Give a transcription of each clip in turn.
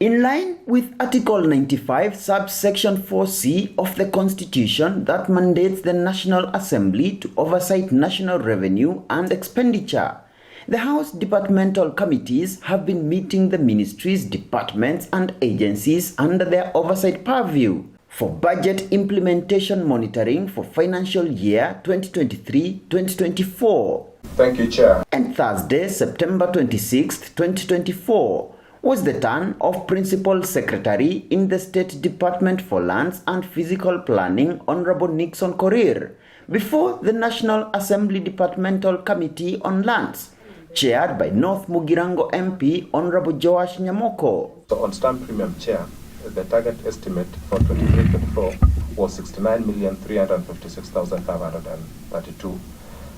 In line with Article 95, subsection 4C of the Constitution that mandates the National Assembly to oversight national revenue and expenditure, the House departmental committees have been meeting the ministries, departments and agencies under their oversight purview for budget implementation monitoring for financial year 2023-2024. Thank you, Chair. And Thursday, September 26, 2024, was the turn of Principal Secretary in the State Department for Lands and Physical Planning, Honorable Nixon Korir, before the National Assembly Departmental Committee on Lands, chaired by North Mugirango MP, Honorable Joash Nyamoko. So on stamp premium, Chair, the target estimate for 23-24 was 69,356,532.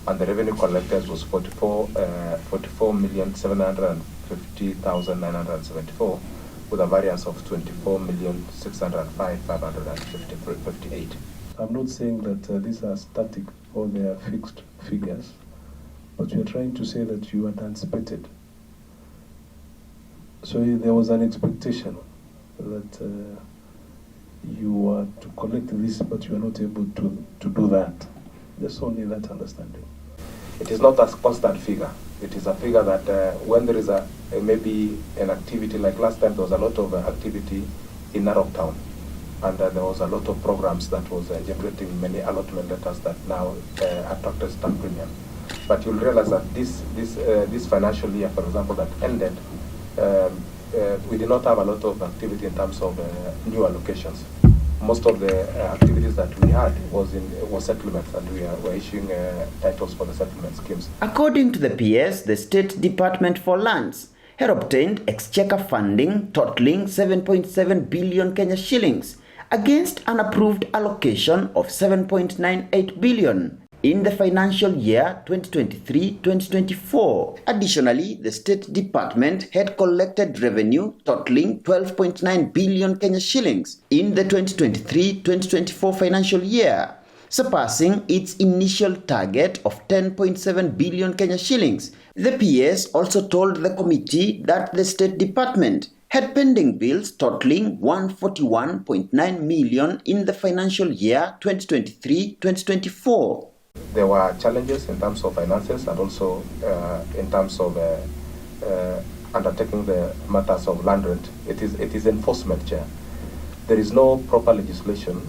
And the revenue collectors was 44,750,974, with a variance of 24,605,558. I'm not saying that these are static or they are fixed figures, but we are trying to say that you had anticipated. So there was an expectation that you were to collect this, but you are not able to do that. Just only that understanding. It is not a constant figure. It is a figure that when there is maybe an activity, like last time there was a lot of activity in Narok Town, and there was a lot of programs that was generating many allotment letters that now attracted stamp premium. But you'll realize that this financial year, for example, that ended, we did not have a lot of activity in terms of new allocations. Most of the activities that we had was settlements, and we were issuing titles for the settlement schemes. According to the PS, the State Department for Lands had obtained exchequer funding totaling 7.7 billion Kenya shillings against an approved allocation of 7.98 billion in the financial year 2023-2024. Additionally, the State Department had collected revenue totaling 12.9 billion Kenya shillings in the 2023-2024 financial year, surpassing its initial target of 10.7 billion Kenya shillings. The PS also told the committee that the State Department had pending bills totaling 141.9 million in the financial year 2023-2024. There were challenges in terms of finances and also in terms of undertaking the matters of land rent. It is enforcement, Chair. There is no proper legislation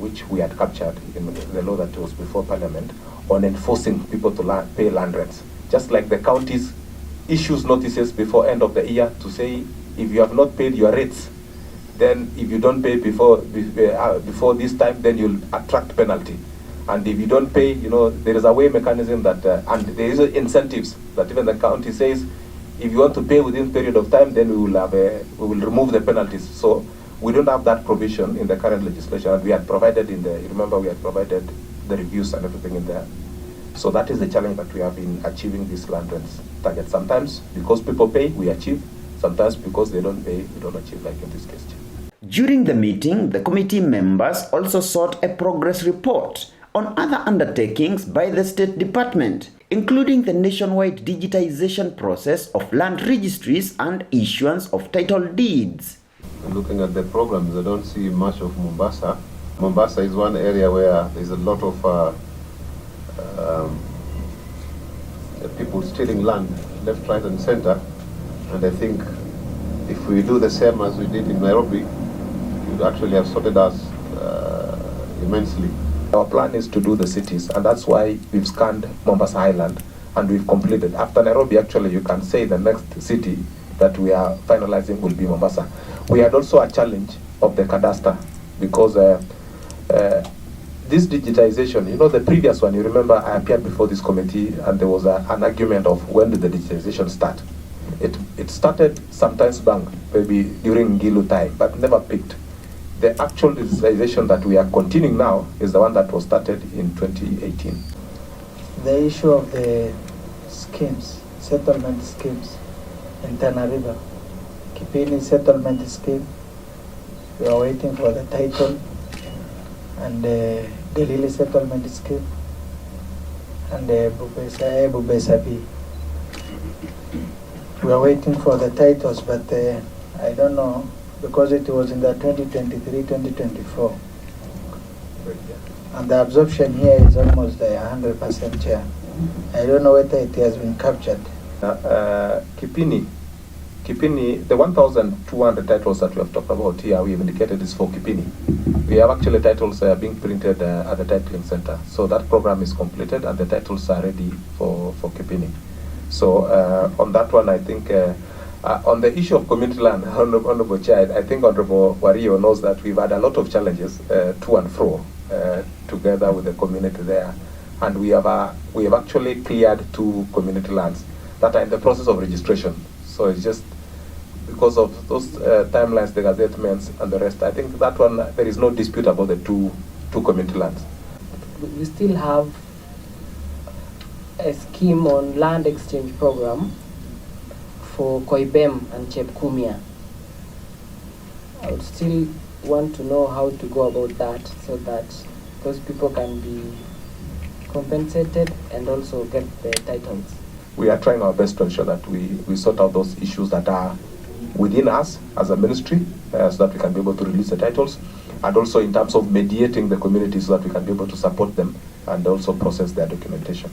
which we had captured in the law that was before Parliament on enforcing people to pay land rents. Just like the counties issues notices before end of the year to say if you have not paid your rates, then if you don't pay before this time, then you'll attract penalty. And if you don't pay, there is a way mechanism that, and there is incentives that even the county says, if you want to pay within period of time, then we will remove the penalties. So we don't have that provision in the current legislation, and we had provided we had provided the reviews and everything in there. So that is the challenge that we have in achieving this land rents target. Sometimes because people pay, we achieve. Sometimes because they don't pay, we don't achieve, like in this case. During the meeting, the committee members also sought a progress report on other undertakings by the State Department, including the nationwide digitization process of land registries and issuance of title deeds. Looking at the programs, I don't see much of Mombasa. Mombasa is one area where there's a lot of people stealing land left, right and center. And I think if we do the same as we did in Nairobi, it would actually have sorted us immensely. Our plan is to do the cities, and that's why we've scanned Mombasa Island and we've completed. After Nairobi, actually, you can say the next city that we are finalizing will be Mombasa. We had also a challenge of the cadastre because this digitization, the previous one, you remember I appeared before this committee and there was an argument of when did the digitization start. It started sometimes back, maybe during Ngilu time, but never picked. The actual digitization that we are continuing now is the one that was started in 2018. The issue of the schemes, settlement schemes in Tana River, Kipini settlement scheme, we are waiting for the title, and the Lili settlement scheme, and the Bubesa B. We are waiting for the titles, but I don't know, because it was in the 2023-2024. And the absorption here is almost 100%, Chair. I don't know whether it has been captured. Kipini, the 1,200 titles that we have talked about here, we have indicated is for Kipini. We have actually titles being printed at the titling center. So that program is completed and the titles are ready for Kipini. So on that one, I think on the issue of community land, Honorable Chair, I think Honorable Wario knows that we've had a lot of challenges to and fro together with the community there. And we have actually cleared 2 community lands that are in the process of registration. So it's just because of those timelines, the gazettements and the rest. I think that one, there is no dispute about the two community lands. We still have a scheme on land exchange program for Koibem and Chepkumia. I would still want to know how to go about that so that those people can be compensated and also get the titles. We are trying our best to ensure that we sort out those issues that are within us as a ministry so that we can be able to release the titles, and also in terms of mediating the community so that we can be able to support them and also process their documentation.